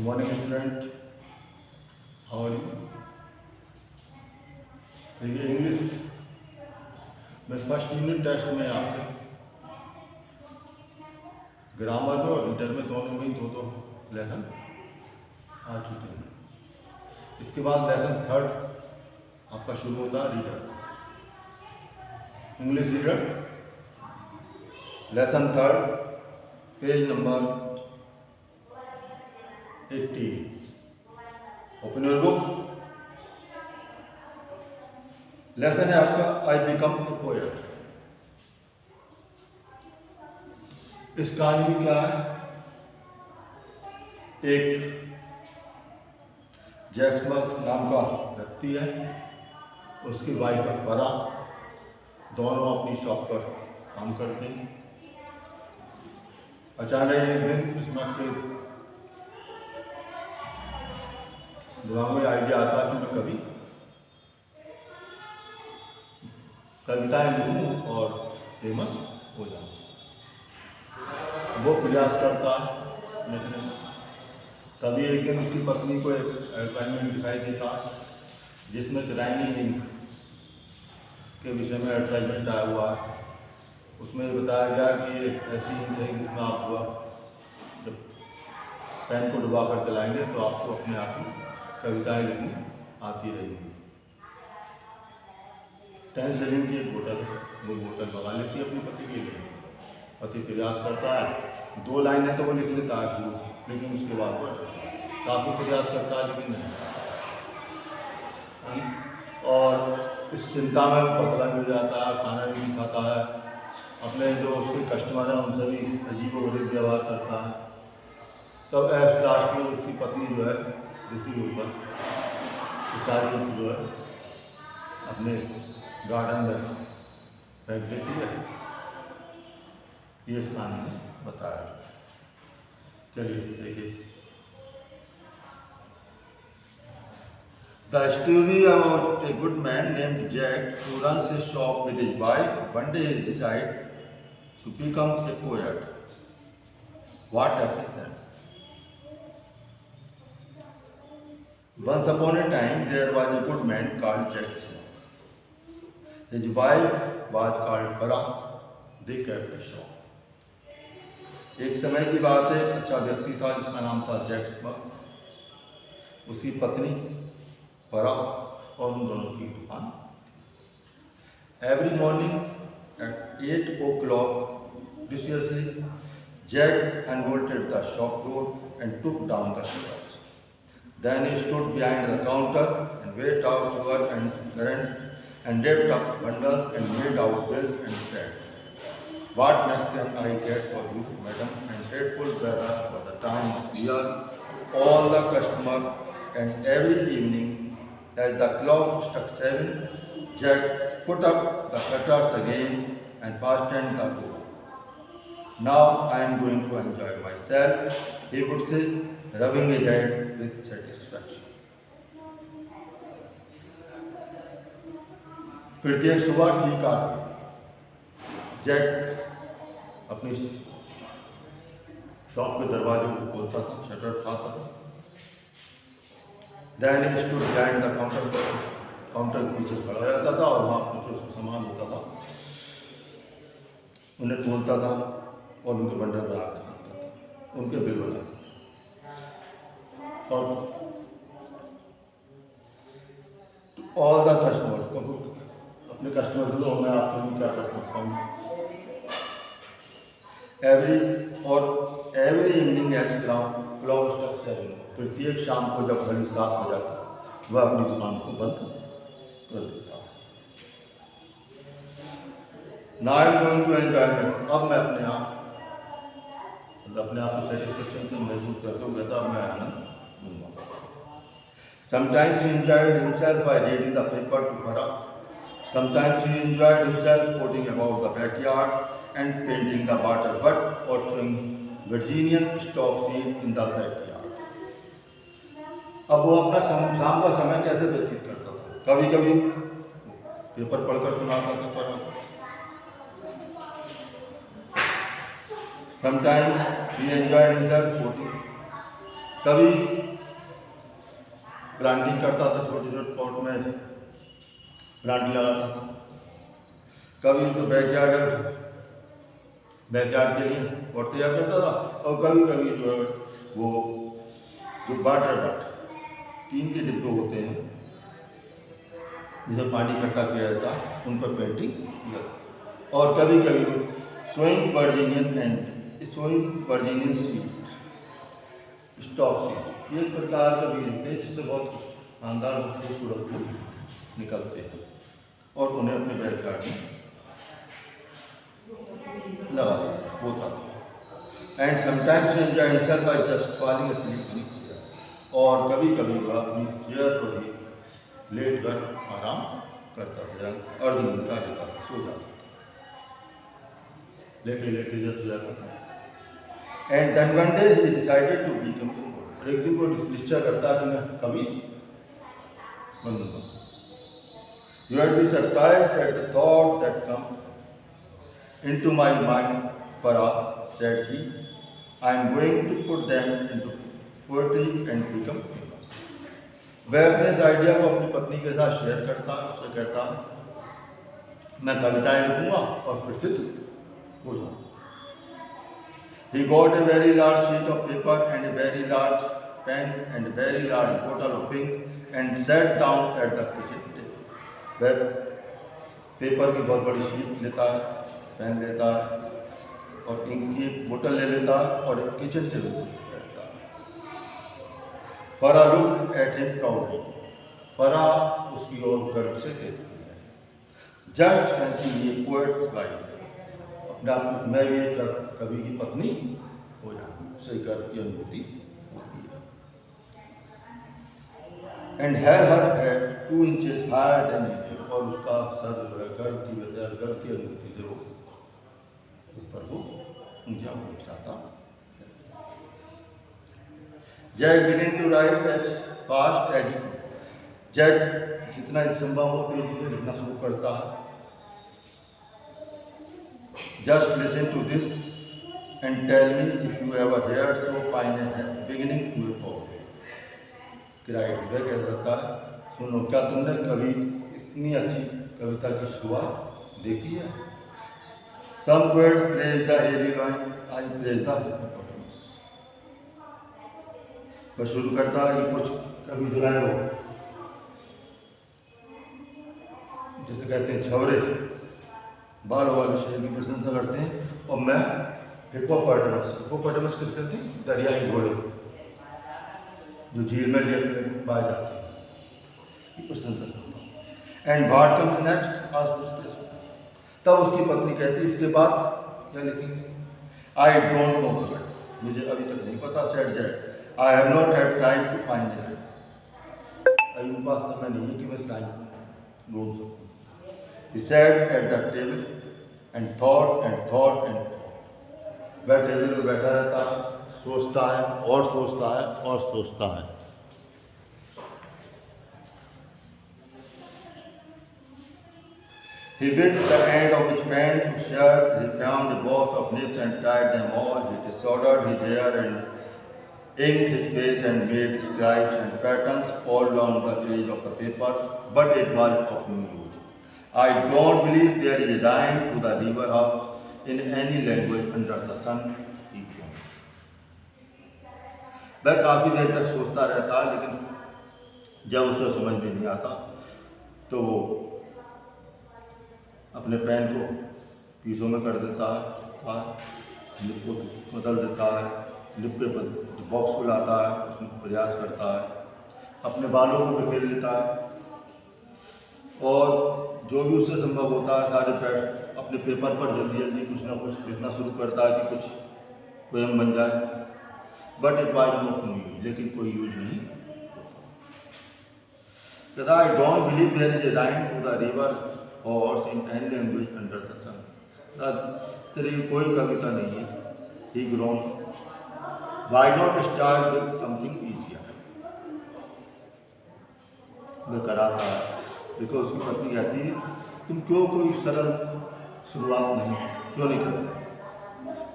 Morning student, how are you? देखिए English में first unit test में आपके ग्रामर में और रीडर में दोनों में ही दो लेसन आ चुके हैं। इसके बाद लेसन थर्ड आपका शुरू होता है reader, English reader, lesson third, page number 80। Open your book. Lesson है आपका आई बिकम ए पोएट। इस कहानी में क्या है, एक जैक्समर्क नाम का व्यक्ति है, उसकी वाइफ है फरा, दोनों अपनी शॉप पर काम करते हैं। अचानक एक दिन इसमें के दिमाग में आइडिया आता है कि मैं कभी कविताएं लिखूं और फेमस हो जाऊं। वो प्रयास करता है, लेकिन तभी एक दिन उसकी पत्नी को एक एडवर्टाइजमेंट दिखाई देता है जिसमें ग्राइंडिंग इंक के विषय में एडवर्टाइजमेंट आया हुआ है। उसमें बताया गया कि एक ऐसी इंक है जिसमें आप जब पेन को डुबा कर चलाएंगे तो आपको अपने आप ही कविताएं लिखनी आती रहेगी। 10 सेकंड की एक बोतल मंगा लेती है अपनी पति के लिए। पति प्रयास करता है, 2 लाइनें तो वो लिख लेता है, लेकिन उसके बाद वो काफ़ी प्रयास करता है लेकिन नहीं। और इस चिंता में बदला मिल जाता है, खाना भी नहीं खाता है, अपने जो उसके कस्टमर हैं उनसे भी अजीबोगरीब व्यवहार करता है। तब लास्ट में उसकी पत्नी जो है दूसरी ऊपर सारी जो है अपने गार्डन में फेंक देती है। ये इस कहानी में बताया। चलिए देखिए, The story about a good man named Jack who runs his shop with his wife. One day he decides to become a poet. What happens then? Once upon a time there was a good man called Jack. His wife was called Farah. They kept a shop. एक समय की बात है, एक अच्छा व्यक्ति था जिसका नाम था जैक। उसकी पत्नी फरा और उन दोनों की दुकान। Every morning at 8 o'clock viciously Jack unbolted the shop door and took down the shutters. Then he stood behind the counter and weighed out sugar and currant and wrapped up bundles and made out bills and said, "What next can I get for you, madam?" And dreadful weather for the time of year, all the customers, and every evening as the clock struck 7, Jack put up the shutters again and fastened the door. "Now I am going to enjoy myself," he would say, rubbing his head with satisfaction. प्रत्येक सुबह ठीक आती Jack अपनी shop के दरवाजे को खोलता था, शटर उठाता था। Then he stood behind the counter के पीछे खड़ा हो जाता था और वहाँ कुछ सामान होता था, उन्हें तोलता था और उनके बंडल बना कर रखता था, उनके बिल बनाता था। और ऑल द कस्टमर, अपने कस्टमर को मैं आपके लिए क्या कर सकता हूँ। Every evening as clock struck 7, प्रत्येक शाम को जब घड़ी 7 हो जाती वह अपनी दुकान को बंद कर देता। Now I am going to enjoyment, अब मैं अपने आप को सेटिस्फेक्शन से महसूस करते हुए कहता मैं आनंद लूँगा। Sometimes he enjoyed himself by reading the paper to Farah. Sometimes he enjoyed himself putting about the backyard and painting the water butt or showing Virginian stock seed in the backyard. अब वो अपना शाम का समय कैसे व्यतीत करता था? कभी कभी पेपर पढ़कर सुनाता था फरा। Sometimes he enjoyed himself कभी प्लांटिंग करता था, छोटे छोटे पॉट में प्लांटिंग लगाता था। कभी तो बैकयार्ड के लिए पॉट तैयार करता था, और कभी कभी जो है वो जो वाटर टीन के डिब्बे होते हैं जिसमें पानी इकट्ठा किया जाता है, उन पर पेंटिंग किया। और कभी कभी सोइंग वर्जीनियन सीड स्टॉक सीड, ये प्रकार का बीज होते हैं जिससे बहुत शानदार खूबसूरत फूल निकलते हैं, और उन्हें अपने बैकयार्ड में लगा होता था। And sometimes enjoy himself by just falling asleep in his chair, और कभी कभी वह अपनी चेयर पर ही लेट कर आराम करता था, और दिन उठा लेता था, सो जाता था, लेटे लेटे जब सो जाता था। And then one day he decided to become immortal, एक दिन वो निश्चय करता है कि मैं कभी बनूंगा। You have be surprised at the thought that come into my mind, Farah, said he. I am going to put them into poetry and become famous. वह अपने इस आइडिया को अपनी पत्नी के साथ शेयर करता है, उससे कहता है मैं कविताएं लिखूंगा और प्रसिद्ध हो जाऊंगा। He got a very large sheet of paper and a very large pen and a very large bottle of ink and sat down at the kitchen table. वह पेपर की बहुत बड़ी शीट लेता है, पेन लेता है, और इंक की बोतल ले लेता है, और एक किचन टेबल पर बैठता है। फरा लुक एट हिम प्राउडली, फरा उसकी ओर गर्व से देखती है। जस्ट फैंसी ये पोएट्स वाइफ, अपने आप में मैं भी कवि की पत्नी हो जाऊँ, उसे गर्व की अनुभूति होती है। And her 2 inches higher than नीचे, और उसका सर जो है गर्व की वजह, गर्व की अनुभूति से वो ऊपर को ऊंचा उठ जाता। Jack begin to write as fast as Jack जितना संभव हो तेजी से लिखना शुरू करता है। Just listen to this and tell me if you ever heard so fine a beginning to a poem. Right वे कह सकता है, सुनो क्या तुमने कभी इतनी अच्छी कविता की शुरुआत देखी है? Some poets praise the hairy lion, I praise the hippopotamus. बस शुरू करता है कि कुछ कभी जो है वो जैसे कहते हैं छवरे बालों वाले शेर की प्रशंसा करते हैं, और मैं हिप्पोपोटामस किस कहते हैं? दरियाई घोड़े जो झील में पाए जाते हैं, की प्रशंसा करता हूँ। एंड व्हाट कम्स नेक्स्ट आज, तब उसकी पत्नी कहती इसके बाद क्या लिखेंगे? आई डोंट नो, मुझे अभी तक नहीं पता, सेट जाए I have not had time to find it, अभी मेरे पास समय नहीं है कि मैं टाइम ढूंढ सकूँ। He sat at the table and thought and thought and thought. वह टेबल पर बैठा रहता है, सोचता है और सोचता है और सोचता है। He bit the end of his pen to shirt. He found a box of nibs and tied them all. He disordered his hair and inked his face and made scribes and patterns all along the page of the paper, but it was of no use. I don't believe there is a rhyme to the river house in any language under the sun. He found. वह काफ़ी देर तक सोचता रहता है, लेकिन जब उसे समझ में नहीं आता तो वो अपने पेन को पीसों में कर देता है और लिप को बदल देता है, लिप के बॉक्स को लाता है, उसमें प्रयास करता है, अपने बालों को बिखेर लेता है, और जो भी उससे संभव होता है सारे अपने पेपर पर जल्दी जल्दी कुछ ना कुछ लिखना शुरू करता है कि कुछ पोएम बन जाए। But it was not no use, लेकिन कोई यूज नहीं। कहता I don't believe there is a rhyme to the river horse in any language under the sun. तेरी कोई कविता नहीं है। He groaned why not start with something easier. वह करा था देखो, उसकी पत्नी कहती है तुम क्यों कोई सरल शुरुआत क्यों नहीं करते,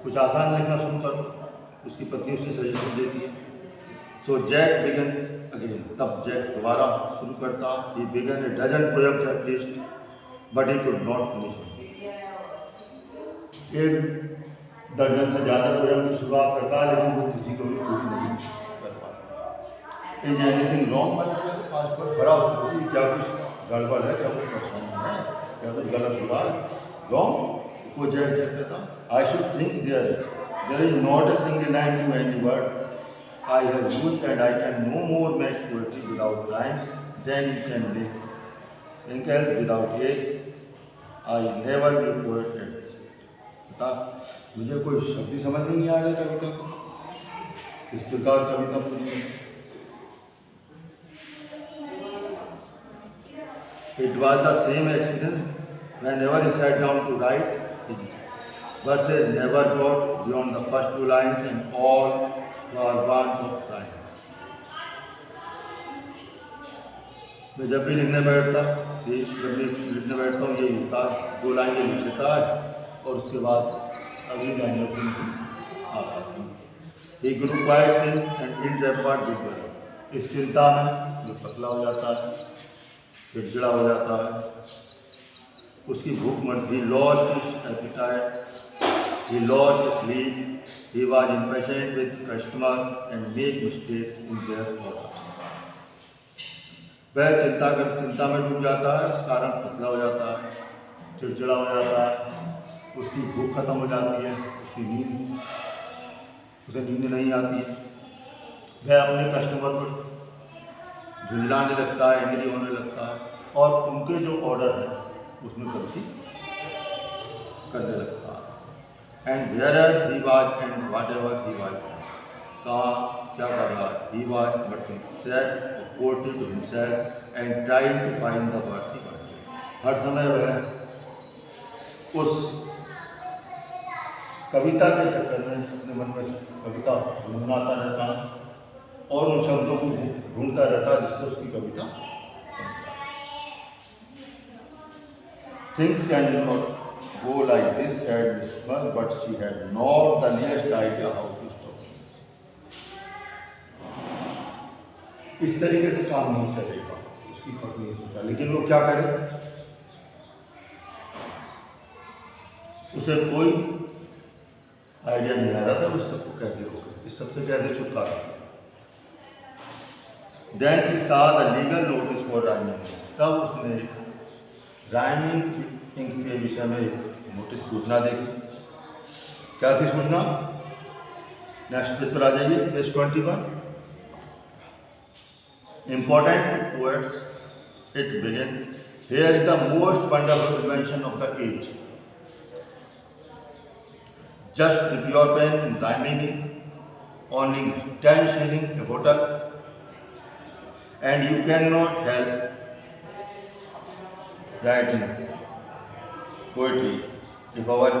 कुछ आसान लिखना शुरू करो। उसकी पत्नी उसे सजेशन देती है, So Jack began again. तब जैक दोबारा शुरू करता. He began a dozen poems at least, but he could not finish it. एक दर्जन से ज़्यादा पोएम की शुरुआत करता है, लेकिन वो किसी को भी पूरी नहीं कर पाता. Is anything wrong by the पास पर खड़ा होती, क्या कुछ गड़बड़ है, क्या कुछ परेशानी है, क्या कुछ गलत हुआ है? Wrong? वो जैक कहता, I should think there is not a single line to any word I have used, and I can no more make poetry without rhymes than you can make. Think else without a, I never be poet at this. बता, मुझे कोई शब्द ही समझ में नहीं आ रहा कविता को, किस प्रकार कविता पूरी है. It was the same experience whenever he sat down to write. His verses never got beyond the first two lines, and all were want of time. मैं जब भी लिखने बैठता, हूँ ये होता है, 2 लाइनें लिख लेता है और उसके बाद अगली लाइनों को आ पाती हूँ. He grew quite thin and ill-tempered with worry. इस चिंता में जो पतला हो जाता है, चिड़चिड़ा हो जाता है, उसकी भूख मरती. He lost his appetite, he lost sleep, he was impatient with customers and made mistakes in their orders. वह चिंता में डूब जाता है, इस कारण पतला हो जाता है, चिड़चिड़ा हो जाता है, उसकी भूख खत्म हो जाती है, उसे नींद नहीं आती है. वह अपने कस्टमर पर झुंझलाने लगता है, एंग्री होने लगता है और उनके जो ऑर्डर है उसमें गलती करने लगता है. And whereas he was and whatever he was, कहाँ क्या कर रहा है, he was but sad, quoted to himself and trying to find the words he wanted. हर समय वह उस कविता के चक्कर में अपने मन में कविता गुनगुनाता रहता है और उन शब्दों को ढूंढता रहता है जिससे उसकी कविता. Things can not go like this, said Miss Mugg, but she had not the least idea how to stop. इस तरीके से काम नहीं चलेगा, उसकी पत्नी ने सोचा. लेकिन वो क्या करे, उसे कोई आइडिया नहीं आ रहा था उस सबको कैसे रोके, इस सबसे कैसे छुटकारा. Then she saw the legal notice for rhyming. तब उसने राइमिंग इंक के विषय में नोटिस सूचना देखी. क्या थी सूचना? नेक्स्ट पेज पर आ जाइए, page 21. Important poets, it began. Here is the most wonderful invention of the age. Just dip your pen in rhyming ink, only 10 shillings a bottle, and you cannot help writing poetry. If our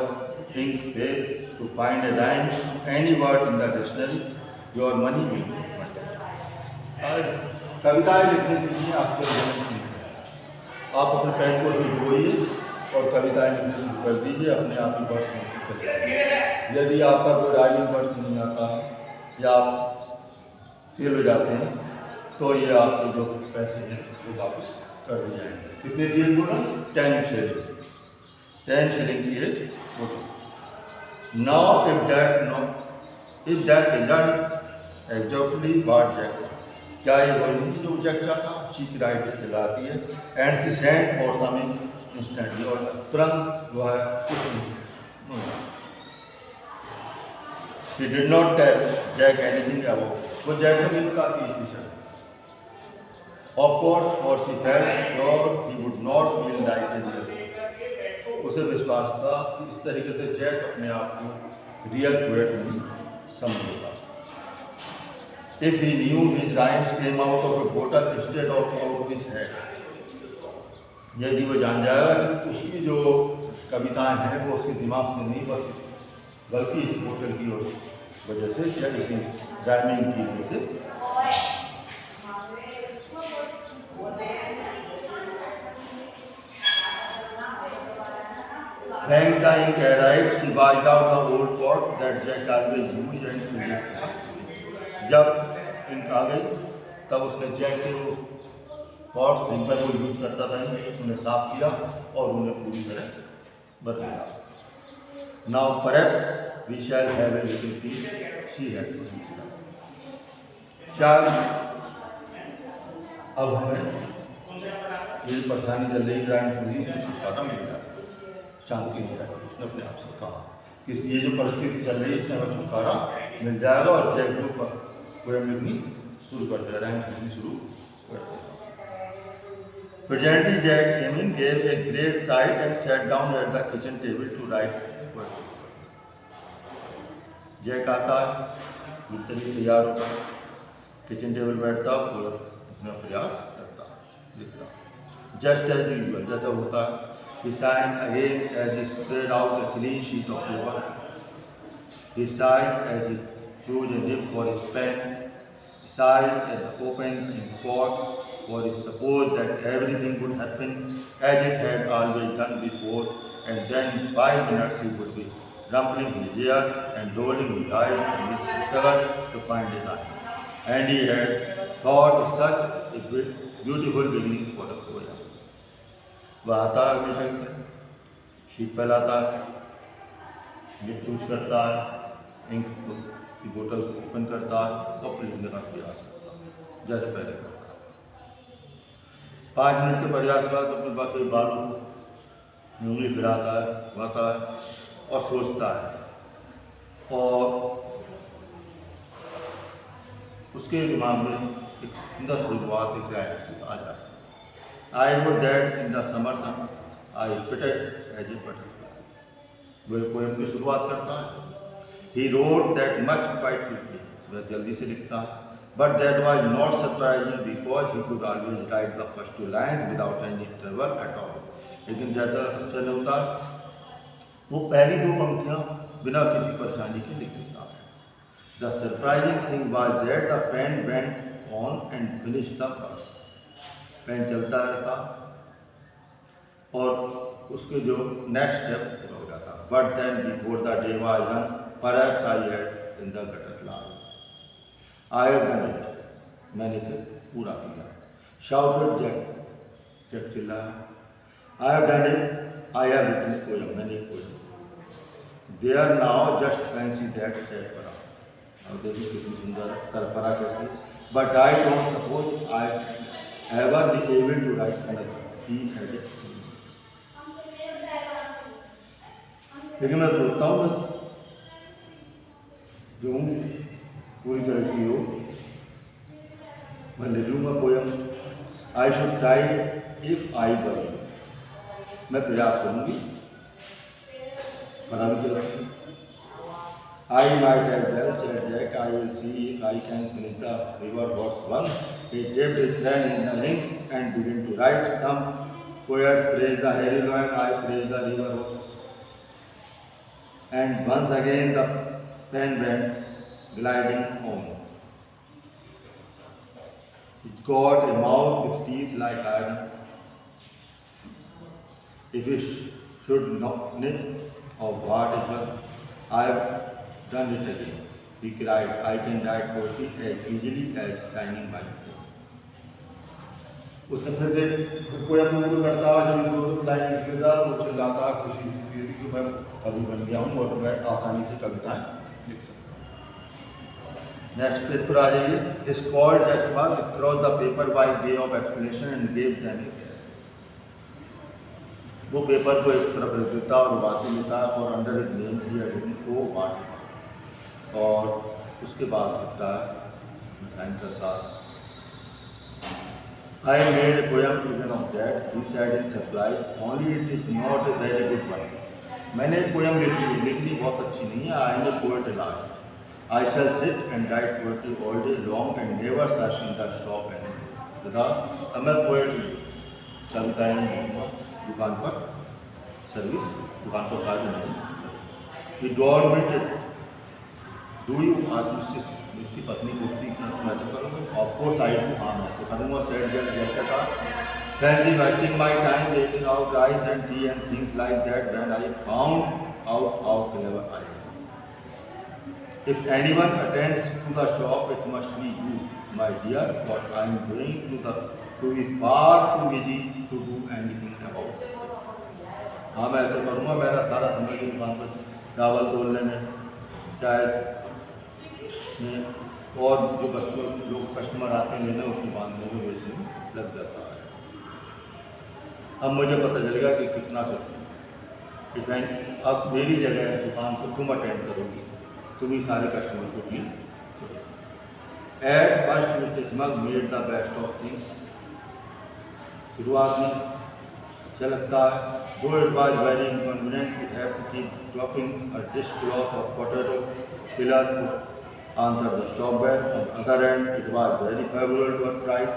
ink fails to find a rhyme to any word in the dictionary, your money will be multiplied. कविताएं लिखने के लिए आप आप अपने pen को डुबोइए और कविताएं लिखना शुरू कर दीजिए, अपने आप ही वर्ड्स चल जाएंगे. यदि आपका कोई राइमिंग वर्ड्स नहीं आता या आप फेल हो जाते हैं तो ये आपके जो पैसे हैं वो वापस कर दिए जाएंगे. कितने दिए बोला? 10 shilling. 10 shilling की है बोलो. Now if that isn't exactly what Jack, क्या ये वही नहीं जो जैक चाहता? शी राइट चलाती है and she send for something instantly, और तुरंत जो है कुछ नहीं. She did not tell Jack anything about, वो जैक को नहीं बताती इस विषय. ऑफ कोर्स, और she felt sure he would not feel like a real. उसे विश्वास था कि इस तरीके से जैक अपने आप को रियल पोएट नहीं समझेगा. If he knew his rhymes came out of a bottle instead of out of his head, यदि वो जान जाएगा कि उसकी जो कविताएं हैं वो उसके दिमाग से नहीं बल्कि इस बोतल की वजह से या इसी राइमिंग की वजह से. When the ink arrived, she washed out the old pot that Jack always used and filled it. जब इंक आ गई, तब उसने जैक के वो पॉट्स जिन पर वो यूज करता था उन्हें साफ किया और उन्हें पूरी तरह बदला। Now perhaps we shall have a little piece, she had to use. शायद अब हमें ये परेशानी चल रही है, छुटकारा मिल रहा है, शांति मिल रहा है। उसने अपने आप से कहा कि ये जो परिस्थिति चल रही है इसमें हमें छुटकारा मिल जाएगा, और जैक के ऊपर पोएम लिखनी शुरू कर दिया, रैंक लिखनी शुरू कर दिया। Presently Jack came in, gave a great sigh and sat down at the kitchen table to write poetry. Jack आता है, जितने तैयार होता है, किचन टेबल बैठता है और अपना प्रयास करता है लिखता। Just as usual, जैसा होता है, he sighed again as he spread out a clean sheet of paper. He sighed as he chose a nib for his pen. He sighed at the open ink pot, for he supposed that everything would happen as it had always done before, and then in 5 minutes he would be rumpling his hair and rolling his eyes in his struggle to find a line. And he had thought such a beautiful beginning for the poem. वह आता है हमेशा की तरह, sheet पर लाता है, lip choose करता है, इंक की बोतल ओपन करता है और फिर लिखने का प्रयास करता है जैसे पहले करता है। 5 मिनट के प्रयास के बाद अपने बात बालों में उंगली फिराता है, गाता है और सोचता है, और उसके दिमाग में एक सुंदर शुरुआत एक राइट आ जाता है। I would that in the summer sun I fitted as a butterfly. वह पोएम की शुरुआत करता है। He wrote that much quite quickly. वह जल्दी से लिखता है। But that was not surprising because he could always write the first 2 lines without any trouble at all. लेकिन जैसा अक्सर होता है, वो पहली 2 पंक्तियाँ बिना किसी परेशानी के लिख देता है। The surprising thing was that the pen went on and finished the verse. Pen चलता रहता और उसके जो नेक्स्ट स्टेप पूरा हो जाता। But then before the day was done perhaps I had in the gutter class I have done it, मैंने इसे पूरा किया। शाउटेड जैक, जैक चिल्लाया, I have done it, I have written a poem, मैंने एक poem. They are now just fancy that said परा, और देखिए कितनी सुंदर सरपरा करती। But I don't suppose I ever be able to write another, he added. लेकिन मैं सोचता हूँ जो पूरी तरह की हो, मैं ले लूँगा poem. I should try if I were, मैं प्रयास करूँगी, बना भी करूँगी। I might as well said Jack, I will see if I can finish the river verse 1. He dipped his pen in the ink and began to write. Some poets praise the heroine, I praise the river horse. And once again the pen went gliding on. It got a mouth with teeth like iron. If it should not nip of what it was, I have done it again. He cried, I can write poetry as easily as signing my pen. उसने फिर poem शुरू करता है, जब 2 line लिख लेता है वो चिल्लाता है खुशी कि मैं कवि बन गया हूँ और मैं आसानी से कविताएं लिख सकता हूँ। नेक्स्ट पेज पर आ जाइए। His called just was across the paper by way of explanation and gave them a guess. वो पेपर को एक तरफ रख देता और बातें लेता है और under it name he had written को वाट, और उसके बाद लिखता है साइन करता है। I made a poem even of that, he said in surprise, only it is not a very good one. मैंने एक पोएम लिखनी बहुत अच्छी नहीं है। I am a poet at last. I shall sit and write poetry all day long and never search in the shop anymore. तथा मैं poet कविताएं नहीं लिखूँगा, दुकान पर सर्विस, दुकान पर कार्य नहीं। You don't meet it. Do you ask उसकी पत्नी पूछती कि तुम ऐसा करोगे? ऑफकोर्स आई डू, हाँ मैं ऐसा करूँगा। सेड जैसा था fancy wasting my time weighing out rice and tea and things like that when I found out how clever I am. If anyone attends to the shop it must be you. my dear, what I am doing to be far too busy to do anything about it. हाँ मैं ऐसा करूँगा, मेरा सारा समय की दुकान पर चावल तोलने में, चाय में, और जो कस्टमर आते हैं लेने उसको बांधने में, बेचने में लग जाता है। अब मुझे पता चलेगा कि कितना सकते हैं। अब मेरी जगह दुकान को तुम अटेंड करोगी, तुम ही सारे कस्टमर को डील करोगे। At first mister smug made the best of things. शुरुआत में अच्छा लगता है। Though it was very inconvenient to have to keep dropping a dishcloth or potato peeler to answer the stop bell, on the other hand, it was very favorable to her pride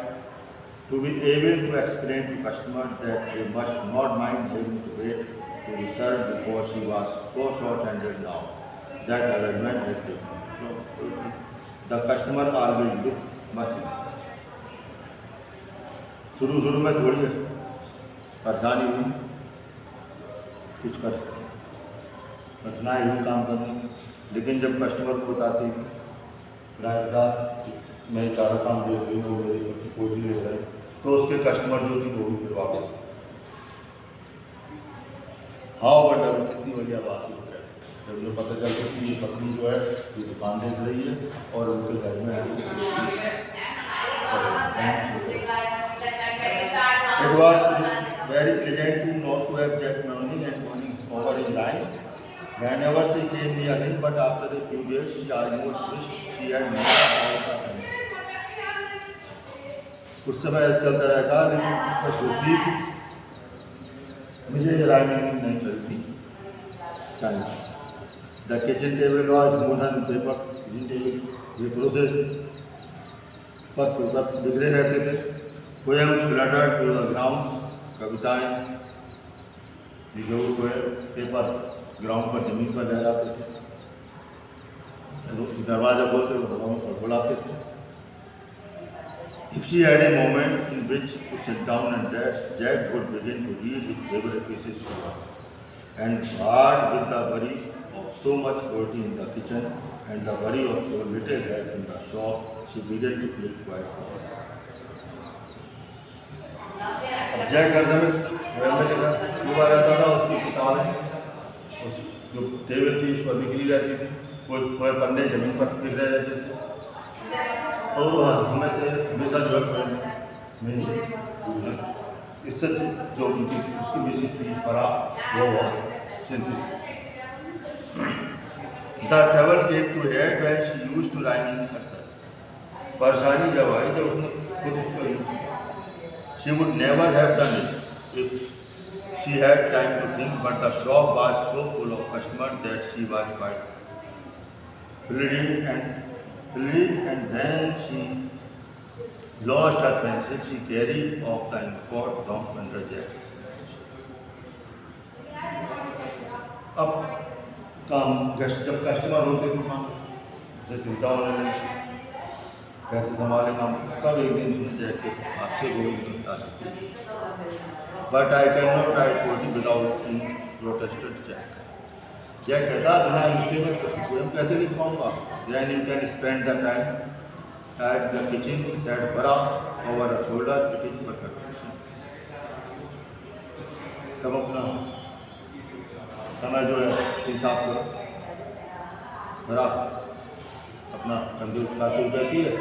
to be able to explain to customers that they must not mind having to wait to be served because she was so short-handed now that arrangement had taken. The customer always looked much impressed. शुरू में थोड़ी परेशानी हुई, कुछ कठिनाई हुई काम करने में, लेकिन जब कस्टमर को बताती मैं सारा काम दे रही हूँ, कोई भी ले रहा है, तो उसके कस्टमर जो थी वो भी फिर वापस। हाँ बट अभी कितनी बढ़िया बात हो गया जब मुझे पता चलता कि ये पत्नी जो है ये दुकान देख रही है और उनके घर में It was very pleasant to not to have Jack morning and morning over in line. Whenever she came near him, but after a few days, she almost wished she had never out of him. कुछ समय चलता रहता लेकिन बस होती मुझे rhyming नहीं चलती चाहिए। The kitchen table was more than paper. Kitchen table ये प्रोसेस पर बिगड़े रहते थे। Poems fluttered to the ground. कविताएं जो पेपर ग्राउंड पर जमीन पर लहराते थे। चलो दरवाजा खोलते हुए हवा में फड़फड़ाते थे। If she had a moment in which to sit down and rest, Jack would begin to read his favorite pieces to her. And hard with the worry of so much dirty in the kitchen and the worry of so little help in the shop, she began to feel quite bored. Jack घर में सुबह रहता था, उसकी किताबें जो table थी उस पर बिखरी रहती थी, कोई पन्ने जमीन पर बिखरे रहते थे और हमें से हमेशा जो है इससे जो उसकी विशेष थी परा वो चिंतित। The trouble came to head when she used to rhyming herself. परेशानी जब आई जब उसने खुद उसको यूज किया। She would never have done it if she had time to think, but the shop was so full of customers that she was quite flurried, and then she lost her pencil. She carried off the import down under Jack's. अब काम जब customer होते थे काम से चिंता होने लगी कैसे संभाले काम। कब एक दिन सुन जाए आपसे कोई चिंता नहीं। But I can not write poetry without in protested Jack. Jack कहता बिना इनके में पोएम कैसे लिख पाऊँगा। Then you can spend the time at the kitchen said Bara over a shoulder, it is perfection. तब अपना समय जो है हिसाब करो, बरा अपना कंधे उठाते हुए कहती है।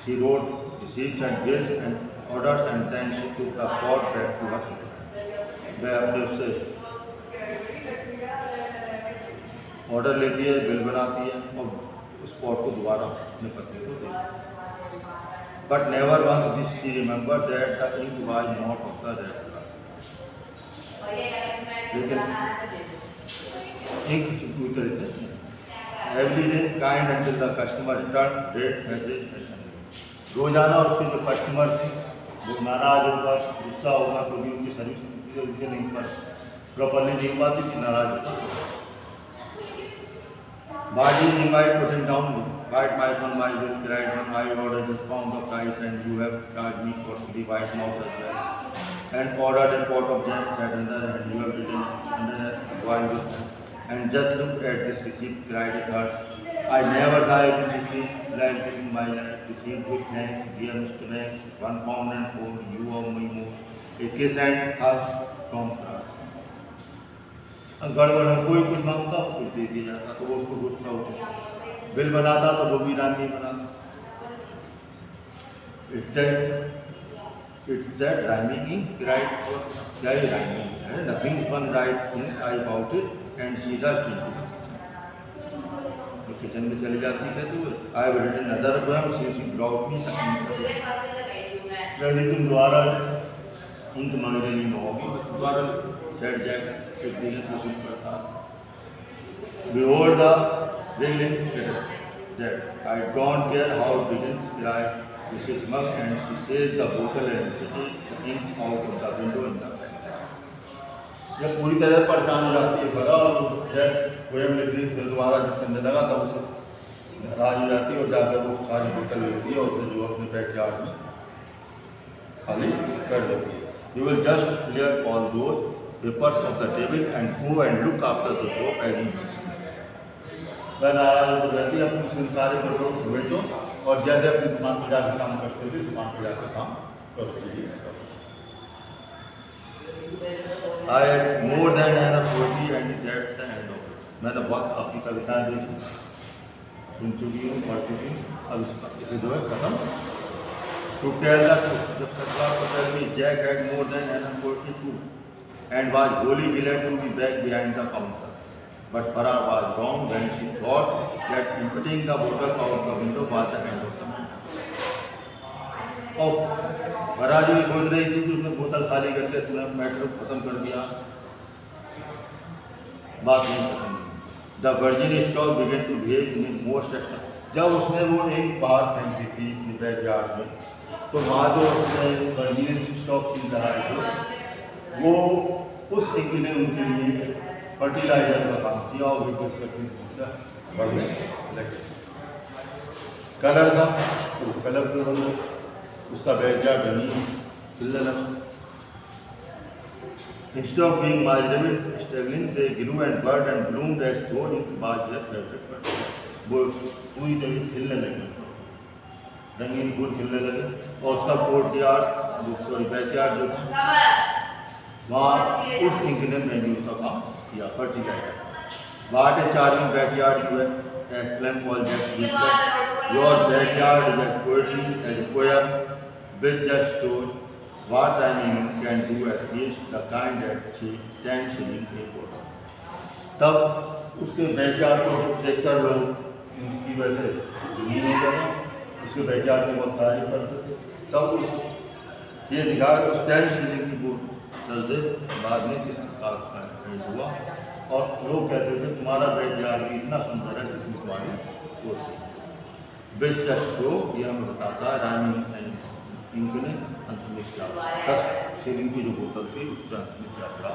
She wrote receipts and bills and orders and then she took the pot back to her. वह अपने उससे ऑर्डर लेती है, बिल बनाती है और उस पॉट को दोबारा अपने पत्नी को देती है। But never once did she remember that the ink was not of the red color. लेकिन ink पूरी तरह से every day kind until the customer returned late message। रोजाना उसके जो कस्टमर थे वो नाराज होगा, गुस्सा होगा, क्योंकि उनकी सर्विस उनसे नहीं पर प्रॉपरली नहीं पाती थी, नाराज होता। Body invite putting down, bite my son, my will cried when I ordered a pound of rice and you have charged me for 3 white mouse as well, and ordered a pot of jam said another and you have eaten under a boiled with and just look at this receipt cried a third. I never die to receive like this in my life. Received with thanks, dear Mr. Banks, 1 pound and 4, you owe me more. A kiss and hug from France. गड़बड़ है, कोई कुछ मांगता कुछ दे दिया जाता, तो वो उसको गुस्सा होता, बिल बनाता तो वो भी रानी बनाता। It's that rhyming ink right for क्या ही rhyming है, nothing one right things I about it and she rushed into the kitchen. तो किचन में चली जाती कहते हुए, I have written another poem, she brought me something. यदि तुम द्वारा इंक मांगने नहीं होगी, तो द्वारा सेट जाएगा, एक दिन कोशिश करता। Behold the railing that I don't care how it begins, cried Mrs. Mugg, and she seized the bottle and took the ink out of the window in the back. जब पूरी तरह परेशान हो जाती है, बड़ा पोएम लिख रही फिर दोबारा जिसने लगा था उसे नाराज हो जाती है और जाकर वो सारी बोतल लेती है और उसे जो अपने बैकयार्ड में खाली कर देती है। You will just clear all those papers of the table and go and look after the soap as you वह नाराज हो जाती है, अपने सारे पेपरों को समेटो और जैसे अपनी दुकान पर जाकर काम करते थे दुकान पर जाकर काम करो। I had more than enough poetry and that's the end of it. मैंने बहुत अपनी कविताएं देखी, सुन चुकी हूँ, पढ़ चुकी हूँ, अब इसे जो है खत्म। To tell the truth, जब सरकार को tell me Jack had more than enough poetry too and was wholly glad to be back behind the counter. But Farah was wrong when she thought that emptying the bottle out the window was the end of the matter. और फराह जो सोच रही थी कि उसने बोतल खाली करके उसने मैटर खत्म कर दिया, बात नहीं खत्म। The virgin stock began to behave in most action. जब उसने वो एक बार फेंकी थी अपने बैकयार्ड में, तो वहाँ जो उसने वर्जिन स्टॉक सील रहा है वो उस एक ने उनके लिए फर्टिलाइजर का काम किया और विकसित करके बढ़ने लगे। कलर था तो कलर के रंग उसका बैकयार्ड बनी खिलने लगा। Instead of being miserable, struggling, they grew and bud and bloomed as though it was their favorite bird. वो पूरी तरह खिलने लगे, रंगीन फूल खिलने लगे और उसका कोर्टयार्ड बैकयार्ड जो था वहाँ उस इंक ने मैन्यूर का काम किया, fertiliser. What a charming backyard you have, exclaimed Paul Jackson. Your backyard is as poetry as a poem with just told what rhyming can do, at least the kind that she 10 shillings a bottle. तब उसके backyard को देखकर लोग इनकी वजह से जमीन हो गया, उसके बैकयार्ड में बहुत तारीफ करते थे। तब उस ये दिखा उस 10 शिलिंग की बोतल से बाद में किस प्रकार का एंड हुआ और लोग कहते थे तुम्हारा बैकयार्ड भी इतना सुंदर है जितनी तुम्हारी बोतल। बेस्ट शो ये हमें बताता है राइमिंग एंड इंक ने अंत में क्या 10 शिलिंग की जो बोतल थी उससे अंत में क्या पड़ा।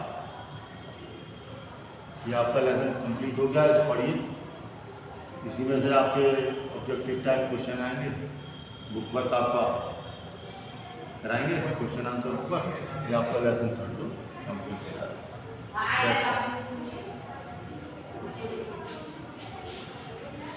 ये आपका लेसन कंप्लीट हो गया, पढ़िए। इसी में से आपके ऑब्जेक्टिव टाइप क्वेश्चन आएंगे, बुक वर्क आपका कराएंगे, क्वेश्चन आंसर बुक वर्क, ये आपका लेसन 3 कंप्लीट हो जाएगा।